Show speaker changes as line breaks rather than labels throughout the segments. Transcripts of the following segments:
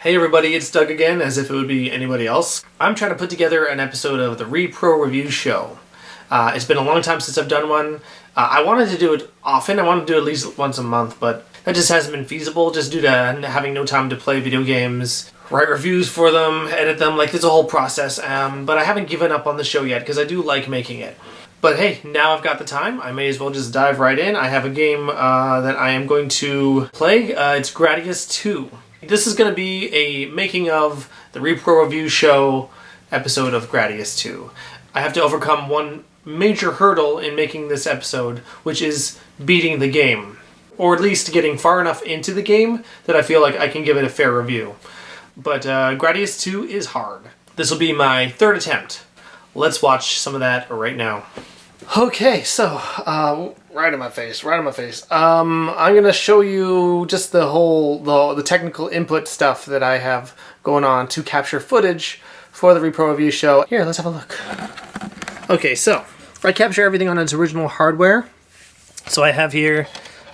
Hey everybody, it's Doug again, as if it would be anybody else. I'm trying to put together an episode of the Repro Review Show. It's been a long time since I've done one. I wanted to do it often. I wanted to do it at least once a month, but that just hasn't been feasible just due to having no time to play video games, write reviews for them, edit them. Like, it's a whole process. But I haven't given up on the show yet because I do like making it. But hey, now I've got the time. I may as well just dive right in. I have a game that I am going to play. It's Gradius II. This is going to be a making of the Repro Review Show episode of Gradius II. I have to overcome one major hurdle in making this episode, which is beating the game. Or at least getting far enough into the game that I feel like I can give it a fair review. But Gradius II is hard. This will be my third attempt. Let's watch some of that right now. Okay, so, right in my face. I'm gonna show you just the technical input stuff that I have going on to capture footage for the Repro Review Show. Here, let's have a look. Okay, so, I capture everything on its original hardware. So I have here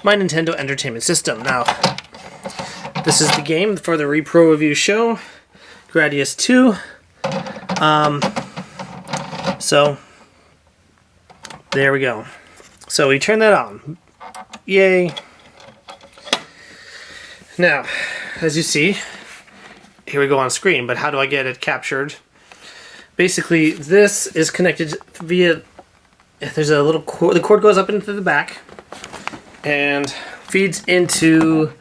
my Nintendo Entertainment System. Now, this is the game for the Repro Review Show, Gradius II. So, there we go. So we turn that on. Yay. Now, as you see, here we go on screen, but how do I get it captured? Basically, this is connected via, there's a little cord, the cord goes up into the back and feeds into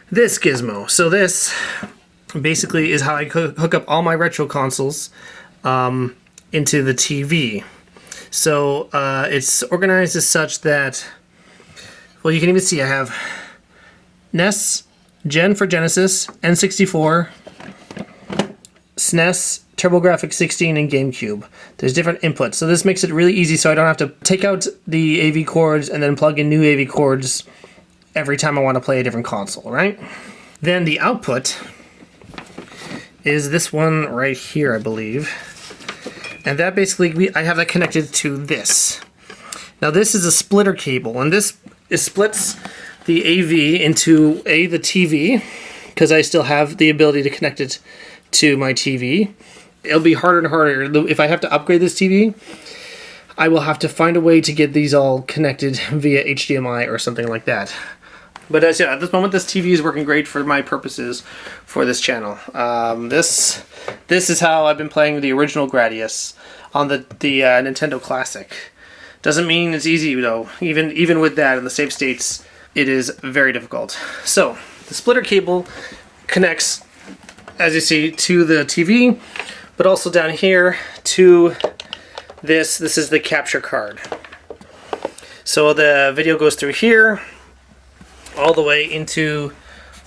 this gizmo. So this basically is how I hook up all my retro consoles into the TV. So it's organized as such that, well, you can even see I have NES, Gen for Genesis, N64, SNES, TurboGrafx 16, and GameCube. There's different inputs. So this makes it really easy so I don't have to take out the AV cords and then plug in new AV cords every time I want to play a different console, right? Then the output is this one right here, I believe. And that basically, I have that connected to this. Now this is a splitter cable, and this splits the AV into the TV, because I still have the ability to connect it to my TV. It'll be harder and harder. If I have to upgrade this TV, I will have to find a way to get these all connected via HDMI or something like that. But at this moment, this TV is working great for my purposes for this channel. This is how I've been playing the original Gradius on the Nintendo Classic. Doesn't mean it's easy though. Even with that in the save states, it is very difficult. So the splitter cable connects, as you see, to the TV, but also down here to this. This is the capture card. So the video goes through here, all the way into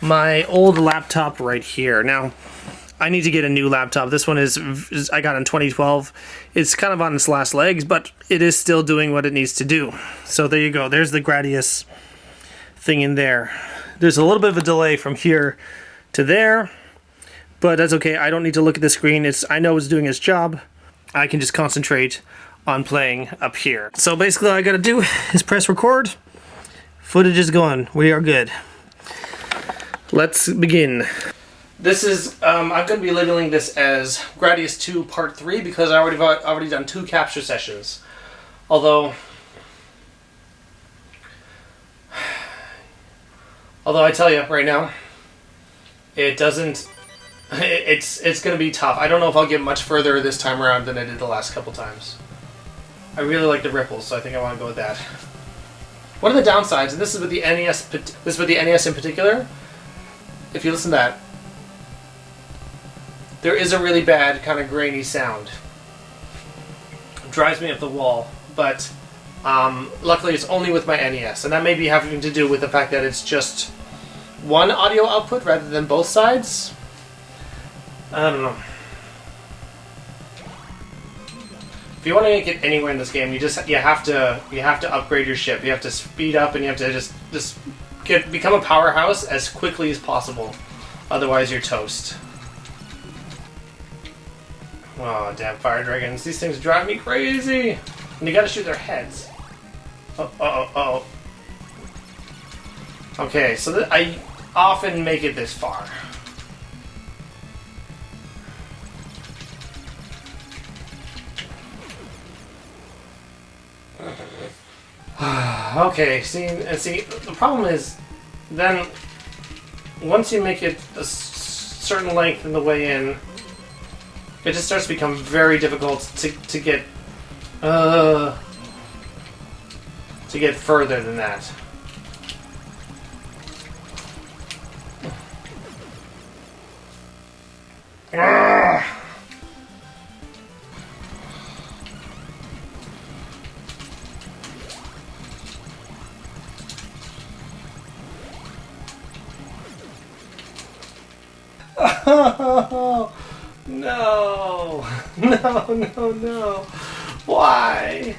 my old laptop right here. Now, I need to get a new laptop. This one is I got in 2012. It's kind of on its last legs, but it is still doing what it needs to do. So there you go. There's the Gradius thing in there. There's a little bit of a delay from here to there, but that's okay. I don't need to look at the screen. I know it's doing its job. I can just concentrate on playing up here. So basically all I gotta do is press record. Footage is going. We are good. Let's begin. This is, I'm going to be labeling this as Gradius II Part 3 because I already done 2 capture sessions. Although I tell you right now, it's going to be tough. I don't know if I'll get much further this time around than I did the last couple times. I really like the ripples, so I think I want to go with that. What are the downsides? And this is with the NES. This is with the NES in particular. If you listen to that, there is a really bad kind of grainy sound. It drives me up the wall. But luckily, it's only with my NES, and that may be having to do with the fact that it's just one audio output rather than both sides. I don't know. If you want to make it anywhere in this game, you have to upgrade your ship. You have to speed up, and you have to just become a powerhouse as quickly as possible. Otherwise, you're toast. Oh, damn fire dragons! These things drive me crazy. And you got to shoot their heads. Oh. Okay, so I often make it this far. Okay, see, the problem is, then, once you make it a certain length in the way in, it just starts to become very difficult to get further than that. Oh, no. No. Why?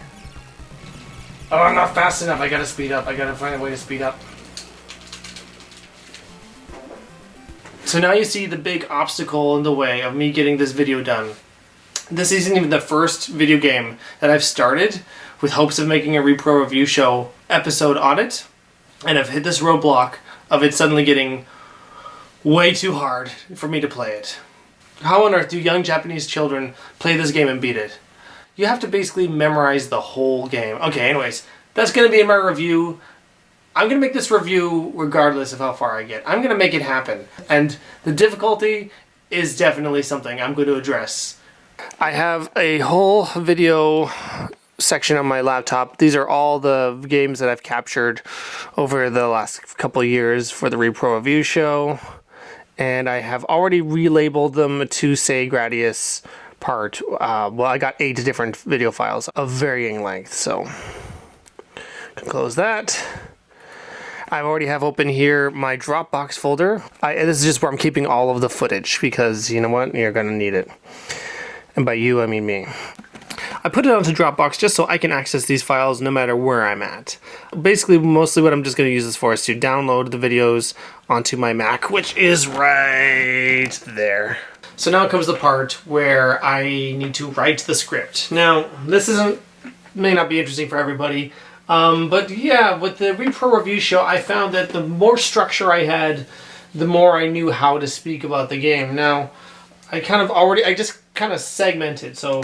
Oh, I'm not fast enough. I gotta speed up. I gotta find a way to speed up. So now you see the big obstacle in the way of me getting this video done. This isn't even the first video game that I've started with hopes of making a Repro Review Show episode on it. And I've hit this roadblock of it suddenly getting way too hard for me to play it. How on earth do young Japanese children play this game and beat it? You have to basically memorize the whole game. Okay, anyways, that's going to be in my review. I'm going to make this review regardless of how far I get. I'm going to make it happen. And the difficulty is definitely something I'm going to address. I have a whole video section on my laptop. These are all the games that I've captured over the last couple of years for the Repro Review Show. And I have already relabeled them to say Gradius part. Well, I got 8 different video files of varying length, so can close that. I already have open here my Dropbox folder. This is just where I'm keeping all of the footage because you know what? You're gonna need it. And by you, I mean me. I put it onto Dropbox just so I can access these files no matter where I'm at. Basically, mostly what I'm just going to use this for is to download the videos onto my Mac, which is right there. So now comes the part where I need to write the script. Now, this may not be interesting for everybody, but yeah, with the Repro Review Show, I found that the more structure I had, the more I knew how to speak about the game. Now, I just kind of segmented, so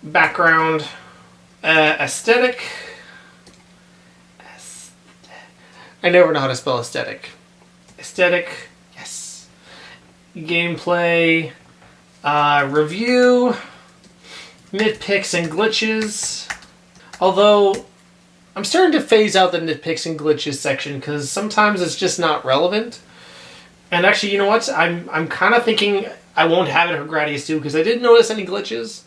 background, aesthetic. I never know how to spell aesthetic. Aesthetic, yes. Gameplay, review, nitpicks and glitches. Although, I'm starting to phase out the nitpicks and glitches section because sometimes it's just not relevant. And actually, you know what? I'm kind of thinking I won't have it for Gradius II because I didn't notice any glitches.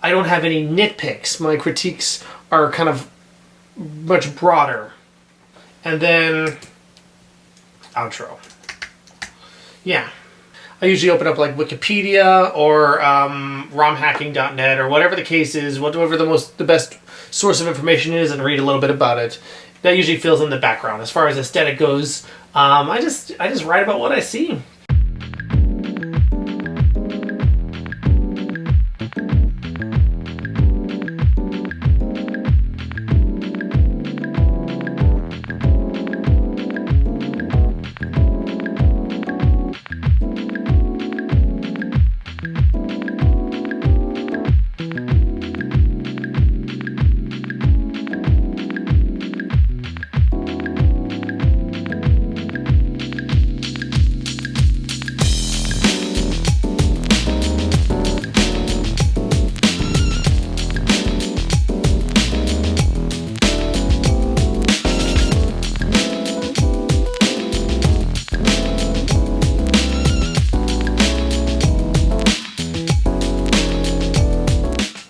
I don't have any nitpicks. My critiques are kind of much broader. And then, outro. Yeah. I usually open up like Wikipedia or romhacking.net or whatever the case is, whatever the best source of information is, and read a little bit about it. That usually fills in the background. As far as aesthetic goes, I just write about what I see.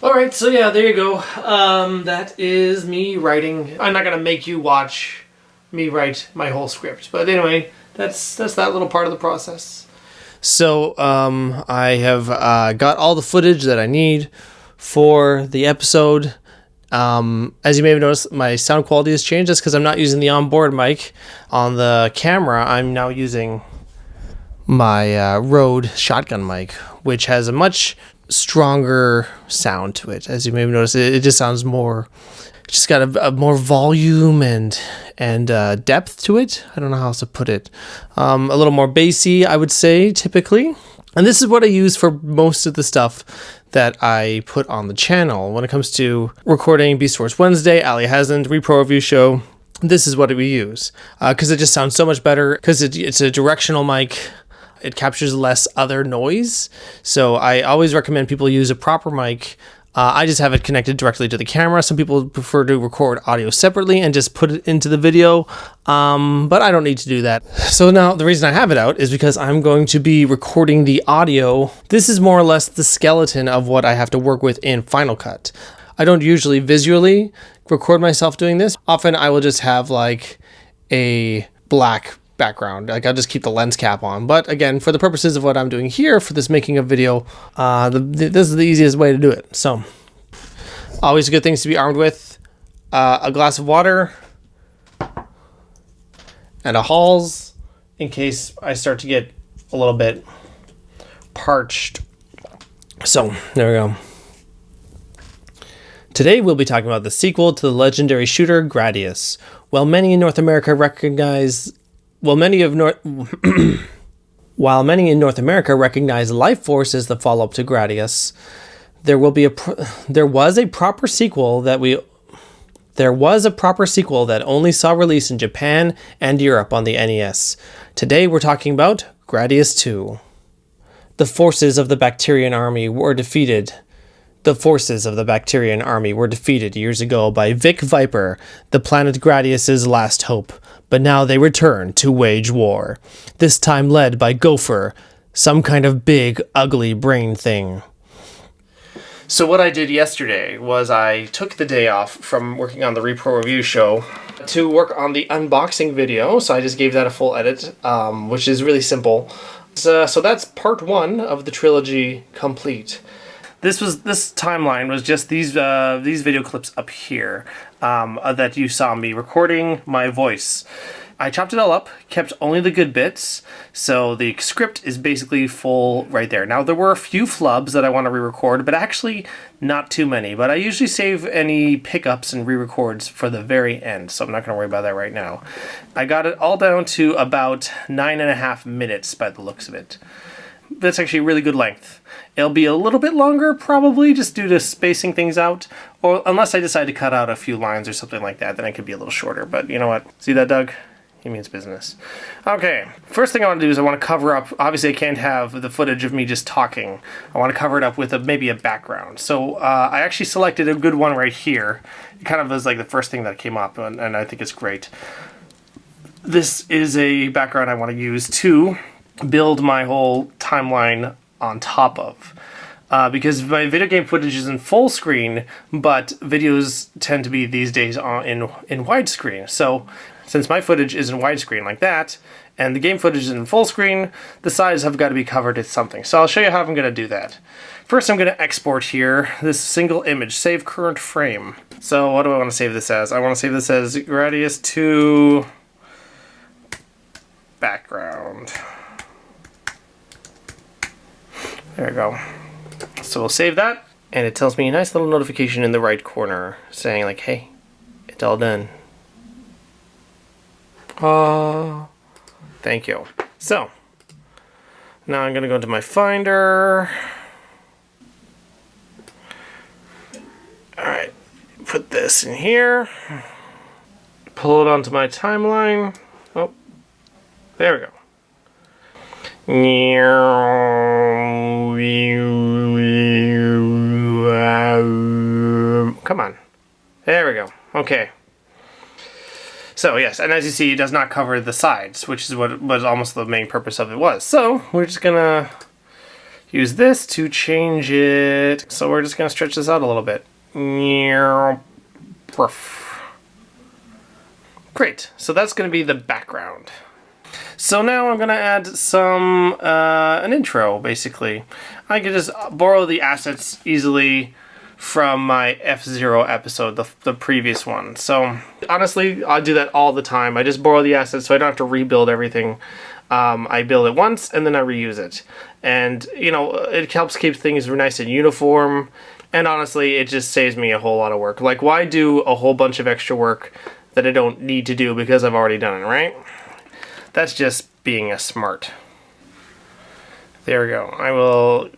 Alright, so yeah, there you go. That is me writing. I'm not going to make you watch me write my whole script. But anyway, that's that little part of the process. So I have got all the footage that I need for the episode. As you may have noticed, my sound quality has changed. That's because I'm not using the onboard mic on the camera. I'm now using my Rode shotgun mic, which has a much stronger sound to it. As you may have noticed, it just sounds more, it's just got a more volume and depth to it. I don't know how else to put it. A little more bassy, I would say, typically. And this is what I use for most of the stuff that I put on the channel. When it comes to recording Beast Wars Wednesday, Ali Hasn't, Repro Review Show, this is what we use because it just sounds so much better because it's a directional mic. It captures less other noise. So I always recommend people use a proper mic. I just have it connected directly to the camera. Some people prefer to record audio separately and just put it into the video, but I don't need to do that. So now the reason I have it out is because I'm going to be recording the audio. This is more or less the skeleton of what I have to work with in Final Cut. I don't usually visually record myself doing this. Often I will just have like a black background. Like I'll just keep the lens cap on. But again, for the purposes of what I'm doing here for this making of video, this is the easiest way to do it. So always good things to be armed with. A glass of water and a Halls in case I start to get a little bit parched. So there we go. Today we'll be talking about the sequel to the legendary shooter Gradius. While many in North America recognize While many in North America recognize Life Force as the follow-up to Gradius, there was a proper sequel that only saw release in Japan and Europe on the NES. Today we're talking about Gradius II. The forces of the Bacterian army were defeated. Years ago by Vic Viper, the planet Gradius's last hope. But now they return to wage war, this time led by Gopher, some kind of big, ugly brain thing. So what I did yesterday was I took the day off from working on the Repro Review Show to work on the unboxing video, so I just gave that a full edit, which is really simple. So that's part one of the trilogy complete. This timeline was just these video clips up here that you saw me recording my voice. I chopped it all up, kept only the good bits, so the script is basically full right there. Now there were a few flubs that I want to re-record, but actually not too many. But I usually save any pickups and re-records for the very end, so I'm not going to worry about that right now. I got it all down to about 9.5 minutes by the looks of it. That's actually a really good length. It'll be a little bit longer, probably, just due to spacing things out. Or unless I decide to cut out a few lines or something like that, then it could be a little shorter. But you know what? See that, Doug? He means business. Okay, first thing I want to do is I want to cover up... Obviously, I can't have the footage of me just talking. I want to cover it up with maybe a background. So I actually selected a good one right here. It kind of was like the first thing that came up, and I think it's great. This is a background I want to use to build my whole timeline on top of. Because my video game footage is in full screen, but videos tend to be these days in widescreen. So since my footage is in widescreen like that, and the game footage is in full screen, the sides have got to be covered with something. So I'll show you how I'm going to do that. First I'm going to export here this single image, save current frame. So what do I want to save this as? I want to save this as Gradius II background. There we go. So we'll save that, and it tells me a nice little notification in the right corner saying like, hey, it's all done. Thank you. So now I'm gonna go into my Finder. Alright, put this in here. Pull it onto my timeline. Oh, there we go. Come on. There we go. Okay. So yes, and as you see, it does not cover the sides, which is what was almost the main purpose of it was. So we're just gonna use this to change it. So we're just gonna stretch this out a little bit. Great. So that's gonna be the background. So now I'm going to add some, an intro, basically. I can just borrow the assets easily from my F-Zero episode, the previous one. So honestly, I do that all the time. I just borrow the assets so I don't have to rebuild everything. I build it once and then I reuse it. And, you know, it helps keep things nice and uniform. And honestly, it just saves me a whole lot of work. Like, why do a whole bunch of extra work that I don't need to do because I've already done it, right? That's just being a smart. There we go. I will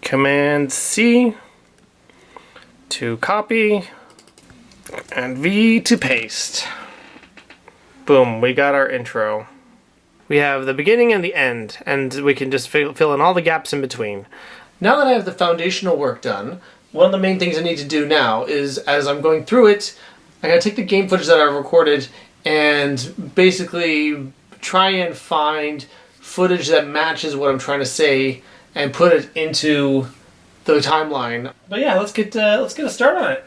Command C to copy, And V to paste. Boom, we got our intro. We have the beginning and the end, and we can just fill in all the gaps in between. Now that I have the foundational work done, one of the main things I need to do now is, as I'm going through it, I gotta take the game footage that I've recorded and basically try and find footage that matches what I'm trying to say and put it into the timeline. But yeah, let's get a start on it.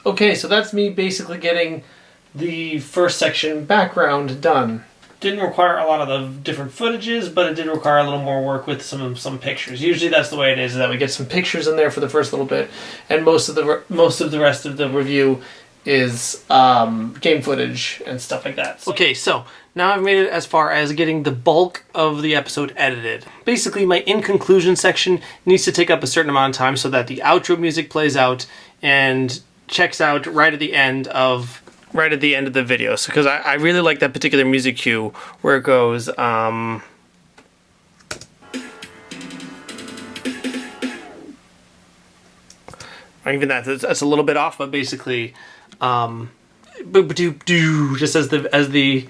Okay, so that's me basically getting the first section background done. Didn't require a lot of the different footages, but it did require a little more work with some pictures. Usually that's the way it is, that we get some pictures in there for the first little bit, and most of the rest of the review is game footage and stuff like that. Okay, so now I've made it as far as getting the bulk of the episode edited. Basically, my in conclusion section needs to take up a certain amount of time so that the outro music plays out and checks out right at the end of the video. So because I really like that particular music cue where it goes even that's a little bit off, but basically just as the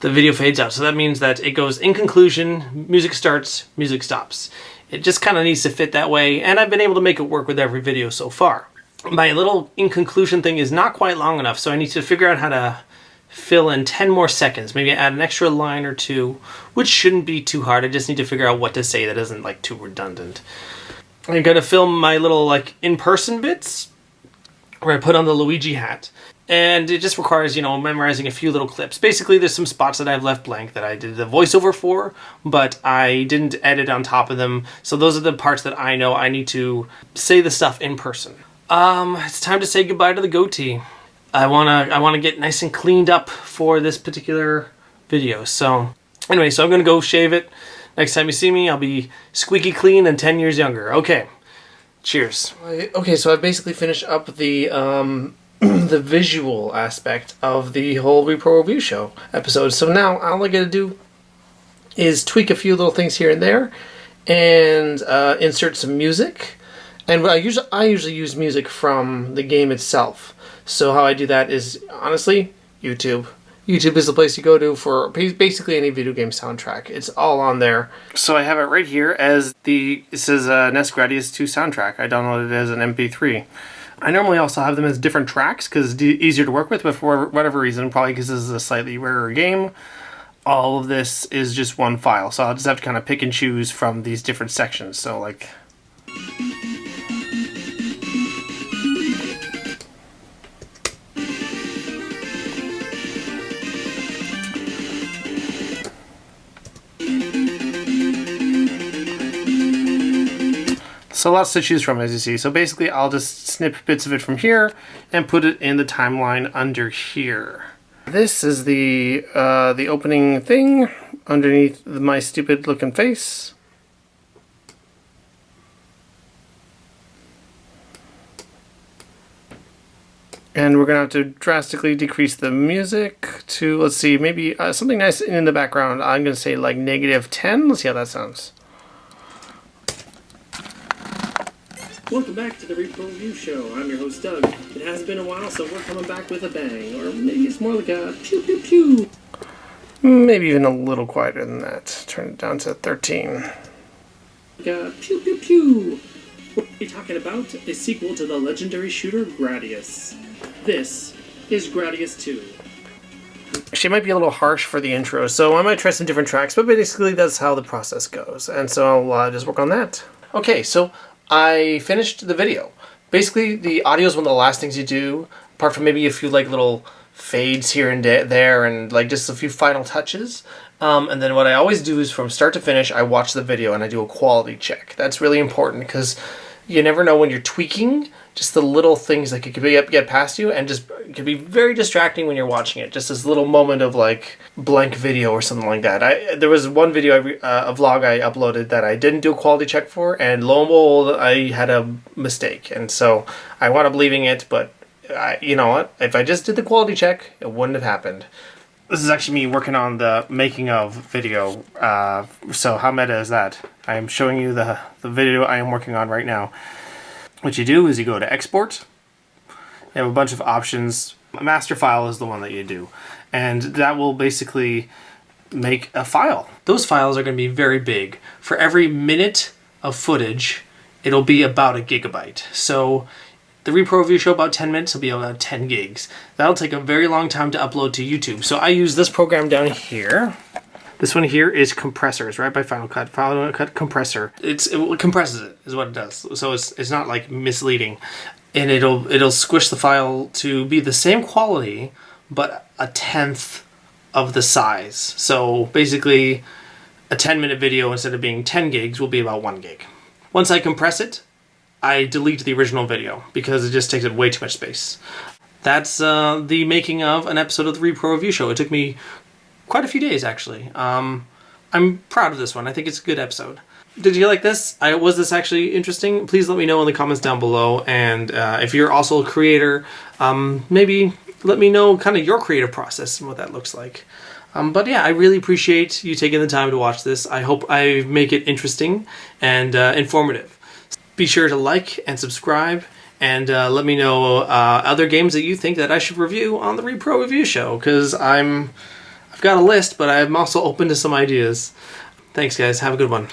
video fades out. So that means that it goes in conclusion, music starts, music stops. It just kind of needs to fit that way, and I've been able to make it work with every video so far. My little in conclusion thing is not quite long enough, so I need to figure out how to fill in 10 more seconds. Maybe add an extra line or two, which shouldn't be too hard. I just need to figure out what to say that isn't like too redundant. I'm going to film my little like in-person bits where I put on the Luigi hat. And it just requires, memorizing a few little clips. Basically, there's some spots that I've left blank that I did the voiceover for, but I didn't edit on top of them. So those are the parts that I know I need to say the stuff in person. It's time to say goodbye to the goatee. I wanna get nice and cleaned up for this particular video. So anyway, I'm gonna go shave it. Next time you see me, I'll be squeaky clean and 10 years younger. Okay, cheers. Okay, so I basically finished up the the visual aspect of the whole Repro Review Show episode. So now all I gotta do is tweak a few little things here and there, and insert some music. And I usually use music from the game itself. So how I do that is, honestly, YouTube. YouTube is the place you go to for basically any video game soundtrack. It's all on there. So I have it right here as it says NES Gradius II soundtrack. I downloaded it as an MP3. I normally also have them as different tracks because it's easier to work with, but for whatever reason, probably because this is a slightly rarer game, all of this is just one file. So I'll just have to kind of pick and choose from these different sections. So like... So lots to choose from, as you see. So basically, I'll just snip bits of it from here and put it in the timeline under here. This is the opening thing underneath my stupid looking face. And we're gonna have to drastically decrease the music to, let's see, maybe something nice in the background. I'm gonna say like -10. Let's see how that sounds. Welcome back to the Repro Review Show. I'm your host, Doug. It has been a while, so we're coming back with a bang. Or maybe it's more like a pew pew pew. Maybe even a little quieter than that. Turn it down to 13. Like a pew pew pew. What are we talking about? A sequel to the legendary shooter Gradius. This is Gradius II. Actually, it might be a little harsh for the intro, so I might try some different tracks, but basically that's how the process goes. And so I'll just work on that. Okay, so I finished the video. Basically, the audio is one of the last things you do, apart from maybe a few like little fades here and there and like just a few final touches. And then what I always do is from start to finish, I watch the video and I do a quality check. That's really important because you never know when you're tweaking, just the little things that could get past you, and just it can be very distracting when you're watching it. Just this little moment of like blank video or something like that. There was one video, a vlog I uploaded that I didn't do a quality check for, and lo and behold, I had a mistake. And so I wound up leaving it, but you know what? If I just did the quality check, it wouldn't have happened. This is actually me working on the making of video. So how meta is that? I am showing you the video I am working on right now. What you do is you go to export. You have a bunch of options. A master file is the one that you do. And that will basically make a file. Those files are going to be very big. For every minute of footage, it'll be about 1 gigabyte. So the Repro Review Show, about 10 minutes, will be about 10 gigs. That'll take a very long time to upload to YouTube. So I use this program down here. This one here is compressors, right by Final Cut. Final Cut compressor. It compresses it, is what it does. So it's not like misleading. And it'll squish the file to be the same quality, but 1/10 of the size. So basically, a 10-minute video, instead of being 10 gigs, will be about 1 gig. Once I compress it, I delete the original video because it just takes up way too much space. That's the making of an episode of the Repro Review Show. It took me quite a few days, actually. I'm proud of this one. I think it's a good episode. Did you like this? Was this actually interesting? Please let me know in the comments down below. And if you're also a creator, maybe let me know kind of your creative process and what that looks like. But yeah, I really appreciate you taking the time to watch this. I hope I make it interesting and informative. Be sure to like and subscribe, and let me know other games that you think that I should review on the Repro Review Show, because I've got a list, but I'm also open to some ideas. Thanks, guys. Have a good one.